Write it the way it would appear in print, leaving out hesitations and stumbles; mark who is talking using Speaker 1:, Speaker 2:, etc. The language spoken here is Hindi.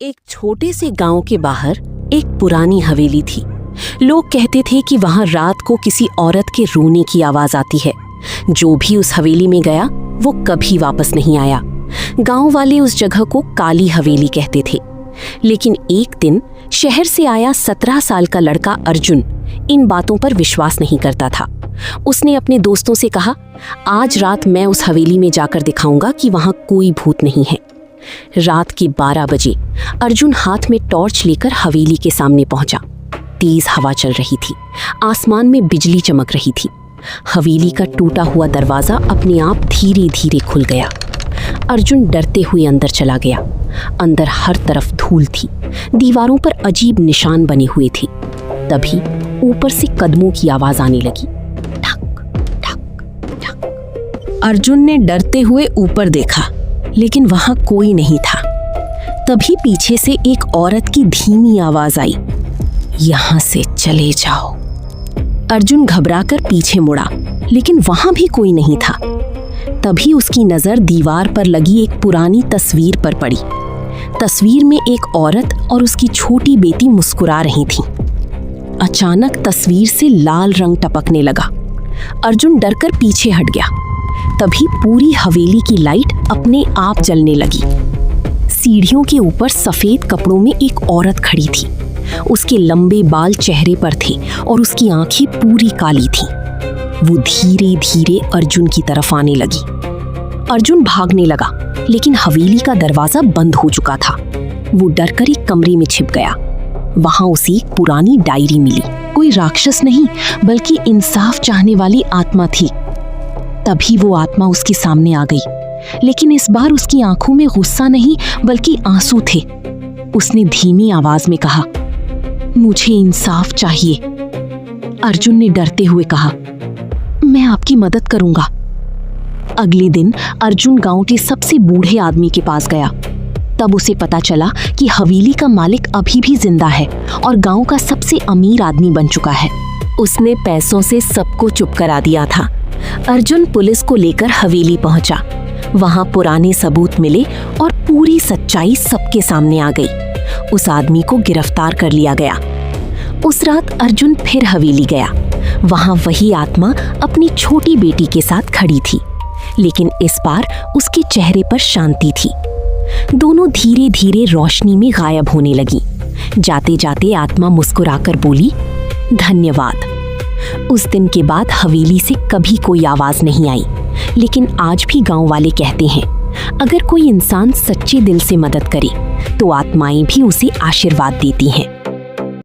Speaker 1: एक छोटे से गांव के बाहर एक पुरानी हवेली थी। लोग कहते थे कि वहां रात को किसी औरत के रोने की आवाज आती है। जो भी उस हवेली में गया वो कभी वापस नहीं आया। गांव वाले उस जगह को काली हवेली कहते थे। लेकिन एक दिन शहर से आया 17 साल का लड़का अर्जुन इन बातों पर विश्वास नहीं करता था। उसने अपने दोस्तों से कहा, आज रात मैं उस हवेली में जाकर दिखाऊंगा कि वहां कोई भूत नहीं है। रात के 12 बजे अर्जुन हाथ में टॉर्च लेकर हवेली के सामने पहुंचा। तेज हवा चल रही थी, आसमान में बिजली चमक रही थी। हवेली का टूटा हुआ दरवाजा अपने आप धीरे धीरे खुल गया। अर्जुन डरते हुए अंदर चला गया। अंदर हर तरफ धूल थी, दीवारों पर अजीब निशान बने हुए थे। तभी ऊपर से कदमों की आवाज आने लगी, ठक ठक ठक। अर्जुन ने डरते हुए ऊपर देखा, लेकिन वहां कोई नहीं था। तभी पीछे से एक औरत की धीमी आवाज आई, यहां से चले जाओ। अर्जुन घबराकर पीछे मुड़ा, लेकिन वहां भी कोई नहीं था। तभी उसकी नजर दीवार पर लगी एक पुरानी तस्वीर पर पड़ी। तस्वीर में एक औरत और उसकी छोटी बेटी मुस्कुरा रही थी। अचानक तस्वीर से लाल रंग टपकने लगा। अर्जुन डरकर पीछे हट गया। तभी पूरी हवेली की लाइट अपने आप जलने लगी। सीढ़ियों के ऊपर सफेद कपड़ों में एक औरत खड़ी थी। उसके लंबे बाल चेहरे पर थे और उसकी आंखें पूरी काली थीं। वो धीरे धीरे अर्जुन की तरफ आने लगी। अर्जुन भागने लगा, लेकिन हवेली का दरवाजा बंद हो चुका था। वो डरकर एक कमरे में छिप गया। वहां उसे एक पुरानी डायरी मिली। कोई राक्षस नहीं, बल्कि इंसाफ चाहने वाली आत्मा थी। तभी वो आत्मा उसके सामने आ गई, लेकिन इस बार उसकी आंखों में गुस्सा नहीं बल्कि आंसू थे। उसने धीमी आवाज में कहा, मुझे इंसाफ चाहिए। अर्जुन ने डरते हुए कहा, मैं आपकी मदद करूंगा। अगले दिन अर्जुन गांव के सबसे बूढ़े आदमी के पास गया। तब उसे पता चला कि हवेली का मालिक अभी भी जिंदा है और गांव का सबसे अमीर आदमी बन चुका है। उसने पैसों से सबको चुप करा दिया था। अर्जुन पुलिस को लेकर हवेली पहुंचा। वहां पुराने सबूत मिले और पूरी सच्चाई सबके सामने आ गई। उस आदमी को गिरफ्तार कर लिया गया। उस रात अर्जुन फिर हवेली गया। वहां वही आत्मा अपनी छोटी बेटी के साथ खड़ी थी, लेकिन इस बार उसके चेहरे पर शांति थी। दोनों धीरे धीरे रोशनी में गायब होने लगी। जाते जाते आत्मा मुस्कुराकर बोली, धन्यवाद। उस दिन के बाद हवेली से कभी कोई आवाज नहीं आई। लेकिन आज भी गांव वाले कहते हैं, अगर कोई इंसान सच्चे दिल से मदद करे तो आत्माएं भी उसे आशीर्वाद देती हैं।